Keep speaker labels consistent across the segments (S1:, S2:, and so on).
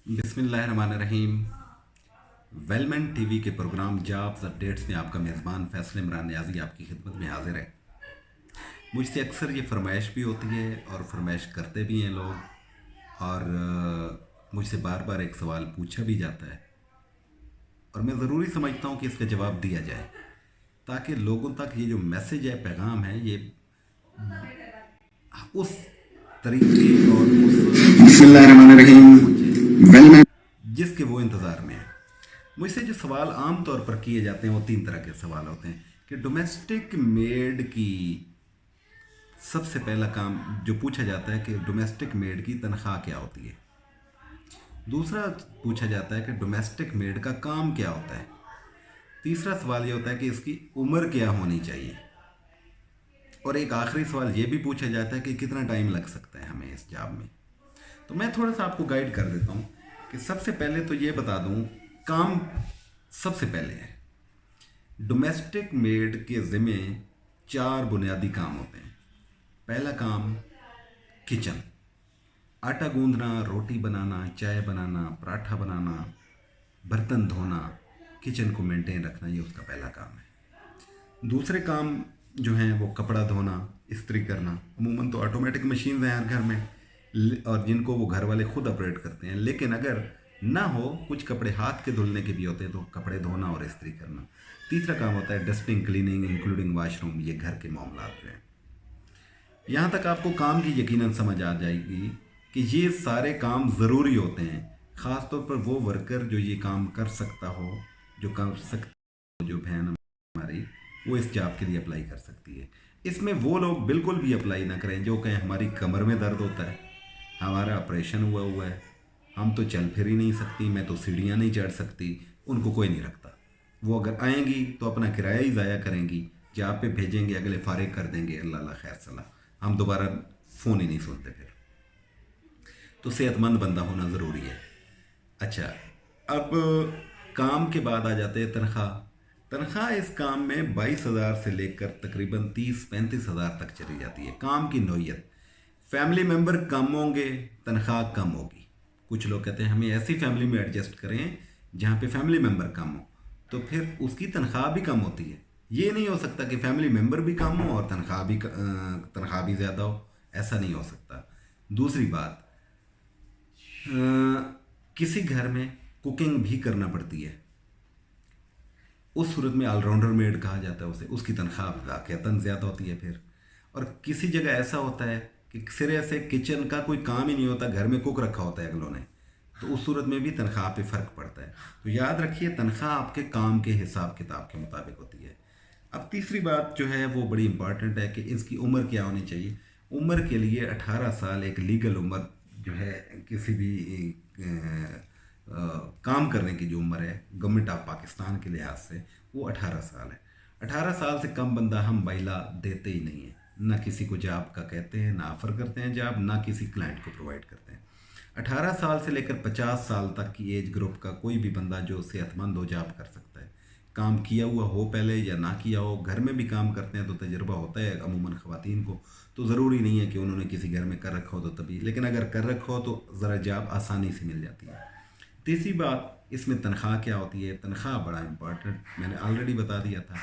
S1: बिस्मिल्लाहिर्रहमानिर्रहीम। वेलमैन टीवी के programme jobs updates में आपका मेज़बान फैसल इमरान न्याजी आपकी खिदमत में हाजिर है। मुझसे अक्सर ये फरमाइश भी होती है और फरमाइश करते भी हैं लोग, और मुझसे बार बार एक सवाल पूछा भी जाता है और मैं ज़रूरी समझता हूँ कि इसका जवाब दिया जाए ताकि लोगों तक ये जो मैसेज है, पैगाम है, ये उस तरीके और उस
S2: बिस्मिल्लाहिर्रहमानिर्रहीम। वेल मैं
S1: जिसके वो इंतज़ार में है। मुझसे जो सवाल आम तौर पर किए जाते हैं वो तीन तरह के सवाल होते हैं कि डोमेस्टिक मेड की सबसे पहला काम जो पूछा जाता है कि डोमेस्टिक मेड की तनख्वाह क्या होती है। दूसरा पूछा जाता है कि डोमेस्टिक मेड का काम क्या होता है। तीसरा सवाल ये होता है कि इसकी उम्र क्या होनी चाहिए। और एक आखिरी सवाल ये भी पूछा जाता है कि कितना टाइम लग सकता है हमें इस जॉब में। तो मैं थोड़ा सा आपको गाइड कर देता हूँ कि सबसे पहले तो ये बता दूँ, काम सबसे पहले है। डोमेस्टिक मेड के ज़िम्मे चार बुनियादी काम होते हैं। पहला काम किचन, आटा गूंदना, रोटी बनाना, चाय बनाना, पराठा बनाना, बर्तन धोना, किचन को मेंटेन रखना, ये उसका पहला काम है। दूसरे काम जो हैं वो कपड़ा धोना, इस्त्री करना। अमूमन तो ऑटोमेटिक मशीन हैं हर घर में और जिनको वो घर वाले खुद ऑपरेट करते हैं, लेकिन अगर ना हो, कुछ कपड़े हाथ के धुलने के भी होते हैं, तो कपड़े धोना और इस्त्री करना। तीसरा काम होता है डस्टिंग, क्लीनिंग इंक्लूडिंग वाशरूम, ये घर के मामला जो हैं। यहाँ तक आपको काम की यकीनन समझ आ जाएगी कि ये सारे काम ज़रूरी होते हैं। ख़ास तौर पर वो वर्कर जो ये काम कर सकता हो, जो कर सकता हो, जो बहन हमारी वो इस जॉब के लिए अप्लाई कर सकती है। इसमें वो लोग बिल्कुल भी अप्लाई ना करें जो कहें हमारी कमर में दर्द होता है, हमारा ऑपरेशन हुआ हुआ है, हम तो चल फिर ही नहीं सकती, मैं तो सीढ़ियाँ नहीं चढ़ सकती। उनको कोई नहीं रखता। वो अगर आएंगी तो अपना किराया ही ज़ाया करेंगी, जॉब पे भेजेंगे, अगले फारिग कर देंगे, अल्लाह ला खैर सलाह, हम दोबारा फ़ोन ही नहीं सुनते फिर। तो सेहतमंद बंदा होना ज़रूरी है। अच्छा, अब काम के बाद आ जाते हैं तनख्वाह। तनख्वाह इस काम में 22,000 से लेकर तकरीबन 30-35,000 तक चली जाती है। काम की नौयत, फैमिली मेम्बर कम होंगे, तनख्वाह कम होगी। कुछ लोग कहते हैं हमें ऐसी फैमिली में एडजस्ट करें जहाँ पे फैमिली मेम्बर कम हो, तो फिर उसकी तनख्वाह भी कम होती है। ये नहीं हो सकता कि फैमिली मेम्बर भी कम हो और तनख्वाह भी ज़्यादा हो, ऐसा नहीं हो सकता। दूसरी बात, किसी घर में कुकिंग भी करना पड़ती है, उस सूरत में ऑलराउंडर मेड कहा जाता है उसे, उसकी तनख्वाह वाक़तन ज़्यादा होती है फिर। और किसी जगह ऐसा होता है कि सिरे से किचन का कोई काम ही नहीं होता, घर में कुक रखा होता है अगलों ने, तो उस सूरत में भी तनख्वाह पे फ़र्क पड़ता है। तो याद रखिए, तनख्वाह आपके काम के हिसाब किताब के मुताबिक होती है। अब तीसरी बात जो है वो बड़ी इंपॉर्टेंट है कि इसकी उम्र क्या होनी चाहिए। उम्र के लिए 18 साल एक लीगल उम्र जो है, किसी भी काम करने की जो उम्र है गवर्नमेंट ऑफ पाकिस्तान के लिहाज से, वो 18 साल है। 18 साल से कम बंदा हम बाइला देते ही नहीं है, ना किसी को जॉब का कहते हैं, ना ऑफ़र करते हैं जॉब, ना किसी क्लाइंट को प्रोवाइड करते हैं। 18 साल से लेकर 50 साल तक की एज ग्रुप का कोई भी बंदा जो सेहतमंद हो जॉब कर सकता है। काम किया हुआ हो पहले या ना किया हो, घर में भी काम करते हैं तो तजुर्बा होता है अमूमन ख़वातीन को, तो ज़रूरी नहीं है कि उन्होंने किसी घर में कर रखा हो तो तभी, लेकिन अगर कर रखा हो तो ज़रा जॉब आसानी से मिल जाती है। तीसरी बात, इसमें तनख्वाह क्या होती है। तनख्वाह बड़ा इंपॉर्टेंट, मैंने ऑलरेडी बता दिया था।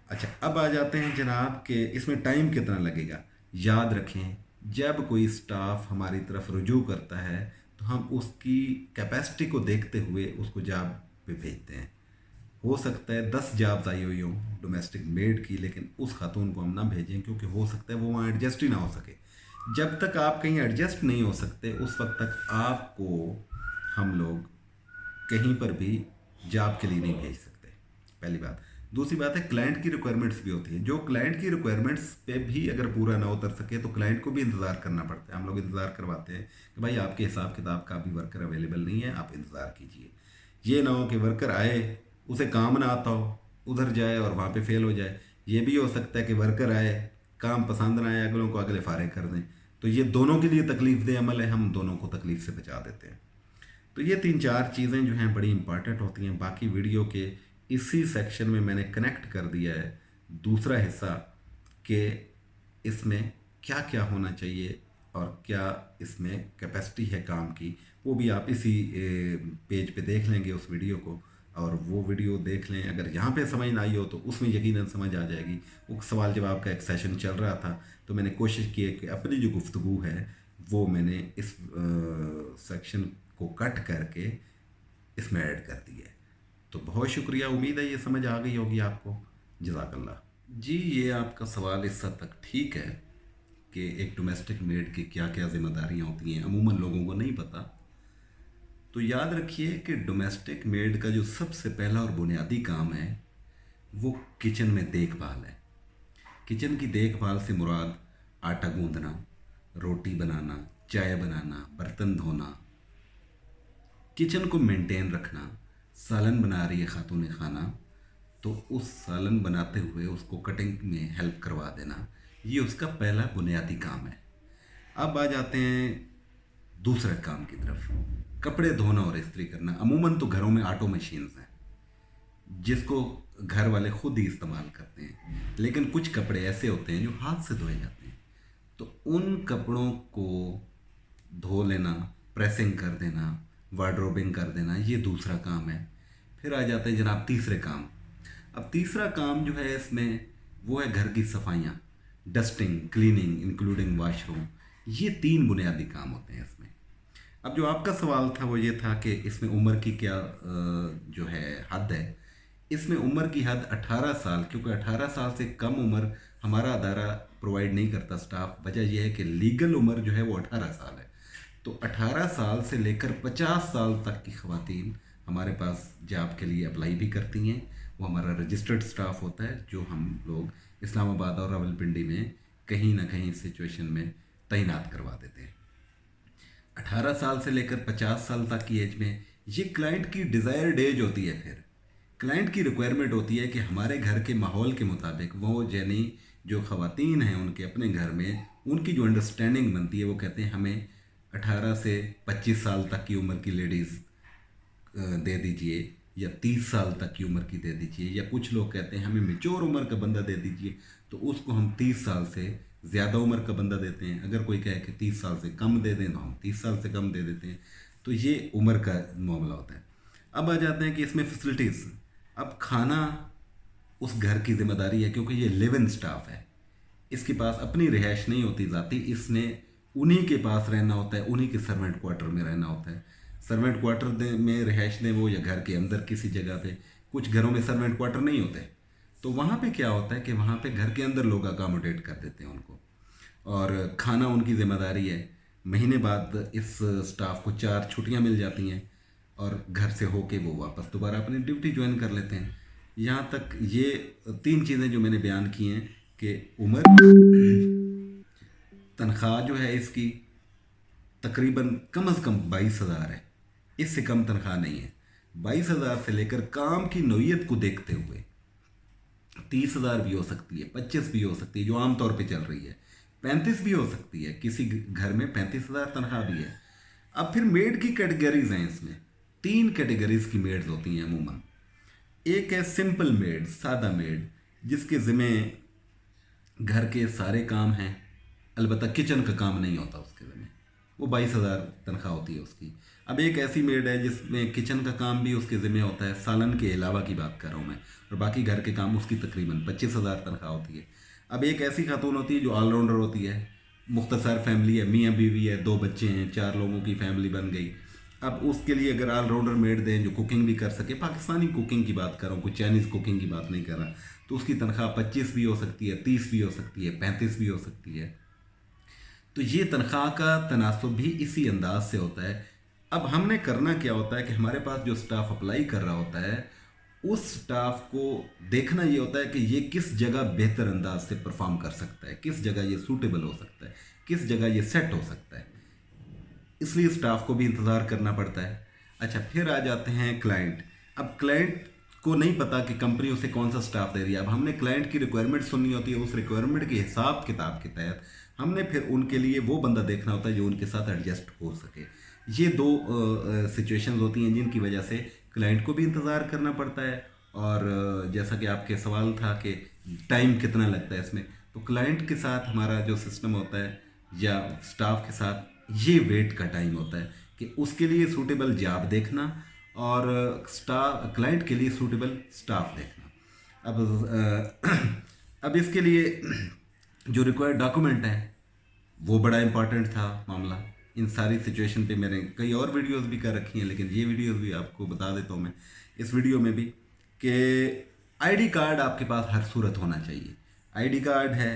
S1: अच्छा, अब आ जाते हैं जनाब कि इसमें टाइम कितना लगेगा। याद रखें, जब कोई स्टाफ हमारी तरफ रुजू करता है तो हम उसकी कैपेसिटी को देखते हुए उसको जॉब पे भेजते हैं। हो सकता है 10 जॉब्स आई हुई हों डोमेस्टिक मेड की, लेकिन उस खातून को हम ना भेजें क्योंकि हो सकता है वो वहाँ एडजस्ट ही ना हो सके। जब तक आप कहीं एडजस्ट नहीं हो सकते उस वक्त तक आपको हम लोग कहीं पर भी जॉब के लिए नहीं भेज सकते, पहली बात। दूसरी बात है, क्लाइंट की रिक्वायरमेंट्स भी होती है। जो क्लाइंट की रिक्वायरमेंट्स पे भी अगर पूरा ना उतर सके तो क्लाइंट को भी इंतज़ार करना पड़ता है। हम लोग इंतज़ार करवाते हैं कि भाई आपके हिसाब किताब का अभी वर्कर अवेलेबल नहीं है, आप इंतज़ार कीजिए। ये ना हो कि वर्कर आए, उसे काम ना आता हो, उधर जाए और वहाँ पे फेल हो जाए। ये भी हो सकता है कि वर्कर आए, काम पसंद ना आए अगलों को, अगले फारिग कर दें। तो ये दोनों के लिए तकलीफ दे अमल है, हम दोनों को तकलीफ से बचा देते हैं। तो ये 3-4 चीज़ें जो हैं बड़ी इंपॉर्टेंट होती हैं। बाकी वीडियो के इसी सेक्शन में मैंने कनेक्ट कर दिया है दूसरा हिस्सा कि इसमें क्या क्या होना चाहिए और क्या इसमें कैपेसिटी है काम की, वो भी आप इसी पेज पे देख लेंगे उस वीडियो को। और वो वीडियो देख लें, अगर यहाँ पे समझ ना आई हो तो उसमें यकीनन समझ आ जाएगी। वो सवाल जवाब का एक सेशन चल रहा था, तो मैंने कोशिश की है कि अपनी जो गुफ्तगू है वो मैंने इस सेक्शन को कट करके इसमें ऐड कर दी है। तो बहुत शुक्रिया, उम्मीद है ये समझ आ गई होगी आपको। जज़ाकल्लाह जी। ये आपका सवाल इस हद तक ठीक है कि एक डोमेस्टिक मेड की क्या क्या जिम्मेदारियाँ होती हैं, अमूमन लोगों को नहीं पता। तो याद रखिए कि डोमेस्टिक मेड का जो सबसे पहला और बुनियादी काम है वो किचन में देखभाल है। किचन की देखभाल से मुराद आटा गूंदना, रोटी बनाना, चाय बनाना, बर्तन धोना, किचन को मेंटेन रखना। सालन बना रही है खातून खाना, तो उस सालन बनाते हुए उसको कटिंग में हेल्प करवा देना, ये उसका पहला बुनियादी काम है। अब आ जाते हैं दूसरे काम की तरफ, कपड़े धोना और इस्त्री करना। अमूमन तो घरों में ऑटो मशीन्स हैं जिसको घर वाले खुद ही इस्तेमाल करते हैं, लेकिन कुछ कपड़े ऐसे होते हैं जो हाथ से धोए जाते हैं, तो उन कपड़ों को धो लेना, प्रेसिंग कर देना, वार्डरोबिंग कर देना, ये दूसरा काम है। फिर आ जाते हैं जनाब तीसरे काम। अब तीसरा काम जो है इसमें वो है घर की सफाइयाँ, डस्टिंग, क्लीनिंग इंक्लूडिंग वॉशरूम। ये 3 बुनियादी काम होते हैं इसमें। अब जो आपका सवाल था वो ये था कि इसमें उम्र की क्या जो है हद है। इसमें उम्र की हद 18 साल, क्योंकि 18 साल से कम उम्र हमारा अदारा प्रोवाइड नहीं करता स्टाफ। वजह यह है कि लीगल उम्र जो है वो 18 साल है। तो 18 साल से लेकर 50 साल तक की ख़वातीन हमारे पास जॉब के लिए अप्लाई भी करती हैं। वो हमारा रजिस्टर्ड स्टाफ होता है जो हम लोग इस्लामाबाद और रावलपिंडी में कहीं ना कहीं सिचुएशन में तैनात करवा देते हैं। 18 साल से लेकर 50 साल तक की एज में ये क्लाइंट की डिज़ायर्ड एज होती है। फिर क्लाइंट की रिक्वायरमेंट होती है कि हमारे घर के माहौल के मुताबिक वो यानी जो ख़वातीन हैं उनके अपने घर में उनकी जो अंडरस्टैंडिंग बनती है, वो कहते हैं हमें 18 से 25 साल तक की उम्र की लेडीज़ दे दीजिए, या 30 साल तक की उम्र की दे दीजिए, या कुछ लोग कहते हैं हमें मेच्योर उम्र का बंदा दे दीजिए, तो उसको हम 30 साल से ज़्यादा उम्र का बंदा देते हैं। अगर कोई कहे कि 30 साल से कम दे दें तो हम 30 साल से कम दे देते हैं। तो ये उम्र का मामला होता है। अब आ जाते हैं कि इसमें फैसिलिटीज़। अब खाना उस घर की जिम्मेदारी है, क्योंकि ये लिव इन स्टाफ है, इसके पास अपनी रिहाइश नहीं होती ज़ाती, इसने उन्हीं के पास रहना होता है, उन्हीं के सर्वेंट क्वार्टर में रहना होता है। सर्वेंट क्वार्टर में रिहाइश दें वो, या घर के अंदर किसी जगह पे। कुछ घरों में सर्वेंट क्वार्टर नहीं होते, तो वहाँ पे क्या होता है कि वहाँ पे घर के अंदर लोग अकामोडेट कर देते हैं उनको, और खाना उनकी ज़िम्मेदारी है। महीने बाद इस स्टाफ को 4 छुट्टियाँ मिल जाती हैं और घर से होके वो वापस दोबारा अपनी ड्यूटी ज्वाइन कर लेते हैं। यहाँ तक ये 3 चीज़ें जो मैंने बयान की हैं कि उम्र, तनख्वाह जो है इसकी तकरीबन कम से कम 22,000 है, इससे कम तनख्वाह नहीं है। 22,000 से लेकर काम की नौइयत को देखते हुए 30,000 भी हो सकती है, 25 भी हो सकती है जो आमतौर पे चल रही है, 35 भी हो सकती है, किसी घर में 35,000 तनख्वाह भी है। अब फिर मेड की कैटेगरीज हैं, इसमें 3 कैटेगरीज की मेड्स होती हैं अमूमन। एक है सिंपल मेड, सादा मेड, जिसके ज़िम्मे घर के सारे काम हैं, अलबत्ता किचन का काम नहीं होता उसके ज़िम्मे, वो 22,000 तनख्वाह होती है उसकी। अब एक ऐसी मेड है जिसमें किचन का काम भी उसके ज़िम्मे होता है, सालन के अलावा की बात कर रहा हूँ मैं, और बाकी घर के काम उसकी तकरीबन 25,000 तनख्वाह होती है। अब एक ऐसी खातून होती है जो ऑलराउंडर होती है, मुख्तसर फैमिली है, मियाँ बीवी है, 2 बच्चे हैं, 4 लोगों की फैमिली बन गई। अब उसके लिए अगर ऑलराउंडर मेड दें जो कुकिंग भी कर सके, पाकिस्तानी कुकिंग की बात कर रहा हूँ, कुछ चाइनीज़ कुकिंग की बात नहीं कर रहा, तो उसकी तनख्वाह 25 भी हो सकती है, 30 भी हो सकती है, 35 भी हो सकती है। तो ये तनख्वाह का तनासुब भी इसी अंदाज से होता है। अब हमने करना क्या होता है कि हमारे पास जो स्टाफ अप्लाई कर रहा होता है, उस स्टाफ को देखना ये होता है कि ये किस जगह बेहतर अंदाज से परफॉर्म कर सकता है, किस जगह ये सूटेबल हो सकता है, किस जगह ये सेट हो सकता है, इसलिए स्टाफ को भी इंतज़ार करना पड़ता है। अच्छा, फिर आ जाते हैं क्लाइंट। अब क्लाइंट को नहीं पता कि कंपनी उसे कौन सा स्टाफ दे रही है। अब हमने क्लाइंट की रिक्वायरमेंट सुननी होती है, उस रिक्वायरमेंट के हिसाब किताब के तहत हमने फिर उनके लिए वो बंदा देखना होता है जो उनके साथ एडजस्ट हो सके। ये 2 सिचुएशंस होती हैं जिनकी वजह से क्लाइंट को भी इंतज़ार करना पड़ता है, और जैसा कि आपके सवाल था कि टाइम कितना लगता है इसमें, तो क्लाइंट के साथ हमारा जो सिस्टम होता है, या स्टाफ के साथ ये वेट का टाइम होता है कि उसके लिए सूटेबल जॉब देखना और स्टाफ क्लाइंट के लिए सूटेबल स्टाफ देखना। अब इसके लिए जो रिक्वायर्ड डॉक्यूमेंट है वो बड़ा इंपॉर्टेंट था मामला। इन सारी सिचुएशन पे मैंने कई और वीडियोस भी कर रखी हैं, लेकिन ये वीडियोस भी आपको बता देता हूँ मैं इस वीडियो में भी कि आईडी कार्ड आपके पास हर सूरत होना चाहिए। आईडी कार्ड है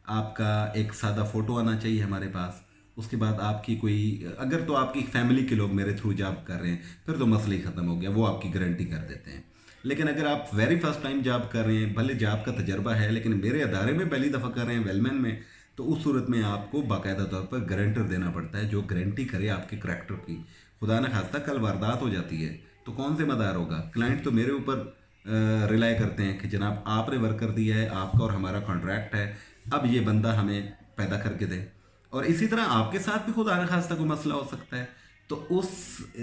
S1: आपका, एक सादा फ़ोटो आना चाहिए हमारे पास। उसके बाद आपकी कोई, अगर तो आपकी फैमिली के लोग मेरे थ्रू जॉब कर रहे हैं फिर तो मसला ही ख़त्म हो गया, वो आपकी गारंटी कर देते हैं। लेकिन अगर आप वेरी फर्स्ट टाइम जॉब कर रहे हैं, भले जॉब का तजर्बा है लेकिन मेरे अदारे में पहली दफ़ा कर रहे हैं वेलमैन में, तो उस सूरत में आपको बाकायदा तौर पर गारंटर देना पड़ता है जो गारंटी करे आपके करैक्टर की। खुदा न खास्ता कल वारदात हो जाती है तो कौन जिम्मेदार होगा? क्लाइंट तो मेरे ऊपर रिलाई करते हैं कि जनाब आपने वर्कर दिया है, आपका और हमारा कॉन्ट्रैक्ट है, अब ये बंदा हमें पैदा करके दे। और इसी तरह आपके साथ भी खुदा न खास्ता कोई मसला हो सकता है, तो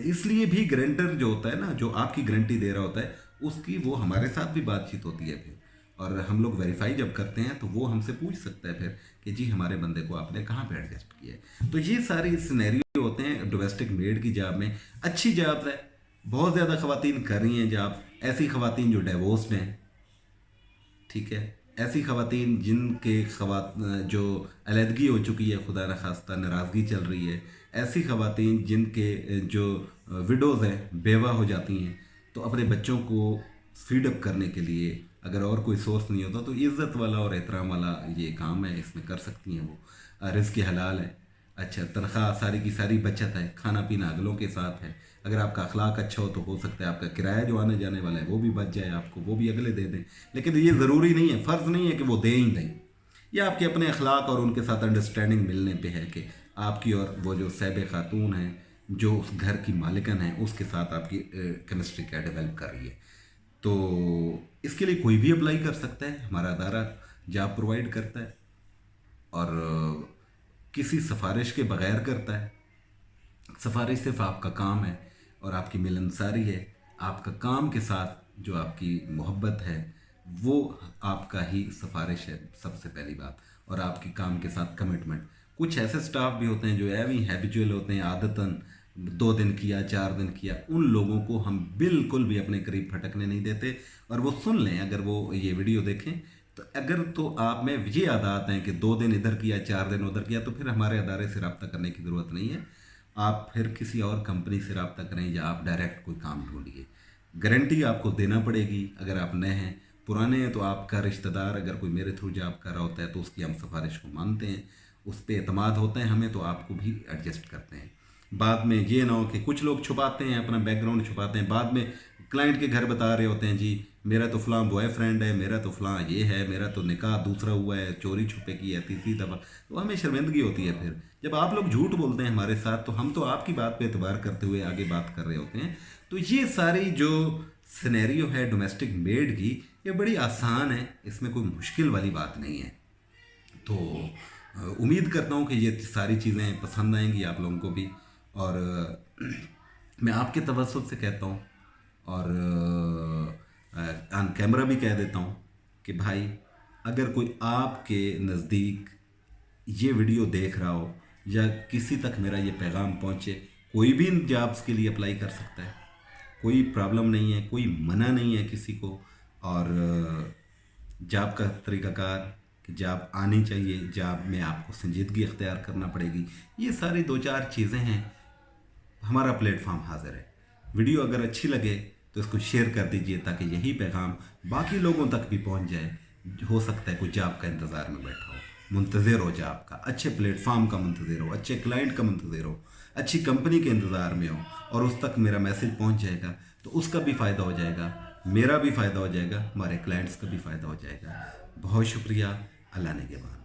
S1: इसलिए भी गारंटर जो होता है ना, जो आपकी गारंटी दे रहा होता है, उसकी वो हमारे साथ भी बातचीत होती है फिर, और हम लोग वेरीफाई जब करते हैं तो वो हमसे पूछ सकता है फिर कि जी हमारे बंदे को आपने कहाँ पे एडजस्ट किया है। तो ये सारी सिनेरियो होते हैं डोमेस्टिक मेड की जॉब में। अच्छी जॉब है, बहुत ज़्यादा ख़वातीन कर रही हैं जॉब, ऐसी ख़वातीन जो डिवोर्स्ड हैं, ठीक है, ऐसी ख़वातीन जिनके जो अलहदगी हो चुकी है, खुदा न खास्ता नाराज़गी चल रही है, ऐसी ख़वातीन जिनके जो विडोज़ हैं, बेवा हो जाती हैं, तो अपने बच्चों को फीडअप करने के लिए अगर और कोई सोर्स नहीं होता तो इज़्ज़त वाला और एहतराम वाला ये काम है, इसमें कर सकती हैं वो। रिज़्क़ हलाल है, अच्छा तनख्वाह सारी की सारी बचत है, खाना पीना अगलों के साथ है। अगर आपका अखलाक अच्छा हो तो हो सकता है आपका किराया जो आने जाने वाला है वो भी बच जाए, आपको वो भी अगले दे दें। लेकिन ये ज़रूरी नहीं है, फ़र्ज़ नहीं है कि वो दें ही दें। यह आपके अपने अखलाक और उनके साथ अंडरस्टैंडिंग मिलने पे है कि आपकी और वो जो सैब खातून है जो उस घर की मालिकन है उसके साथ आपकी केमिस्ट्री क्या डेवलप कर रही है। तो इसके लिए कोई भी अप्लाई कर सकता है, हमारा अदारा जॉब प्रोवाइड करता है और किसी सिफारिश के बगैर करता है। सिफारिश सिर्फ आपका काम है और आपकी मिलनसारी है, आपका काम के साथ जो आपकी मोहब्बत है वो आपका ही सिफारिश है सबसे पहली बात, और आपके काम के साथ कमिटमेंट। कुछ ऐसे स्टाफ भी होते हैं जो एवं हैबिचुअल होते हैं, आदतन 2 दिन किया 4 दिन किया, उन लोगों को हम बिल्कुल भी अपने करीब फटकने नहीं देते। और वो सुन लें, अगर वो ये वीडियो देखें तो अगर तो आप में ये आदत हैं कि 2 दिन इधर किया 4 दिन उधर किया, तो फिर हमारे अदारे से रब्ता करने की ज़रूरत नहीं है। आप फिर किसी और कंपनी से रब्ता करें या आप डायरेक्ट कोई काम ढूंढिए। गारंटी आपको देना पड़ेगी अगर आप नए हैं। पुराने हैं तो आपका रिश्तेदार अगर कोई मेरे थ्रू जॉब कर रहा होता है तो उसकी हम सिफारिश को मानते हैं, उस पर एतमाद होता है हमें, तो आपको भी एडजस्ट करते हैं। बाद में ये ना हो कि कुछ लोग छुपाते हैं, अपना बैकग्राउंड छुपाते हैं, बाद में क्लाइंट के घर बता रहे होते हैं जी मेरा तो फ़लाँ बॉयफ्रेंड है, मेरा तो फ़लाँ ये है, मेरा तो निकाह दूसरा हुआ है, चोरी छुपे की है 3री दफ़ा। तो हमें शर्मिंदगी होती है फिर जब आप लोग झूठ बोलते हैं हमारे साथ, तो हम तो आपकी बात पे एतबार करते हुए आगे बात कर रहे होते हैं। तो ये सारी जो सिनेरियो है डोमेस्टिक मेड की, ये बड़ी आसान है, इसमें कोई मुश्किल वाली बात नहीं है। तो उम्मीद करता हूँ कि ये सारी चीज़ें पसंद आएंगी आप लोगों को भी, और मैं आपके तवज्जुह से कहता हूँ और ऑन कैमरा भी कह देता हूँ कि भाई अगर कोई आपके नज़दीक ये वीडियो देख रहा हो या किसी तक मेरा ये पैगाम पहुँचे, कोई भी इन जॉब्स के लिए अप्लाई कर सकता है, कोई प्रॉब्लम नहीं है, कोई मना नहीं है किसी को। और जॉब का तरीक़ाकार कि जॉब आनी चाहिए, जॉब में आपको संजीदगी अख्तियार करना पड़ेगी, ये सारी 2-4 चीज़ें हैं। हमारा प्लेटफॉर्म हाज़िर है। वीडियो अगर अच्छी लगे तो इसको शेयर कर दीजिए ताकि यही पैगाम बाकी लोगों तक भी पहुंच जाए। हो सकता है कोई जॉब का इंतज़ार में बैठा हो, मुंतज़िर हो जॉब का, अच्छे प्लेटफॉर्म का मुंतज़िर हो, अच्छे क्लाइंट का मुंतज़िर हो, अच्छी कंपनी के इंतज़ार में हो, और उस तक मेरा मैसेज पहुंच जाएगा तो उसका भी फ़ायदा हो जाएगा, मेरा भी फ़ायदा हो जाएगा, हमारे क्लाइंट्स का भी फ़ायदा हो जाएगा। बहुत शुक्रिया। अल्लाह ने के बाद।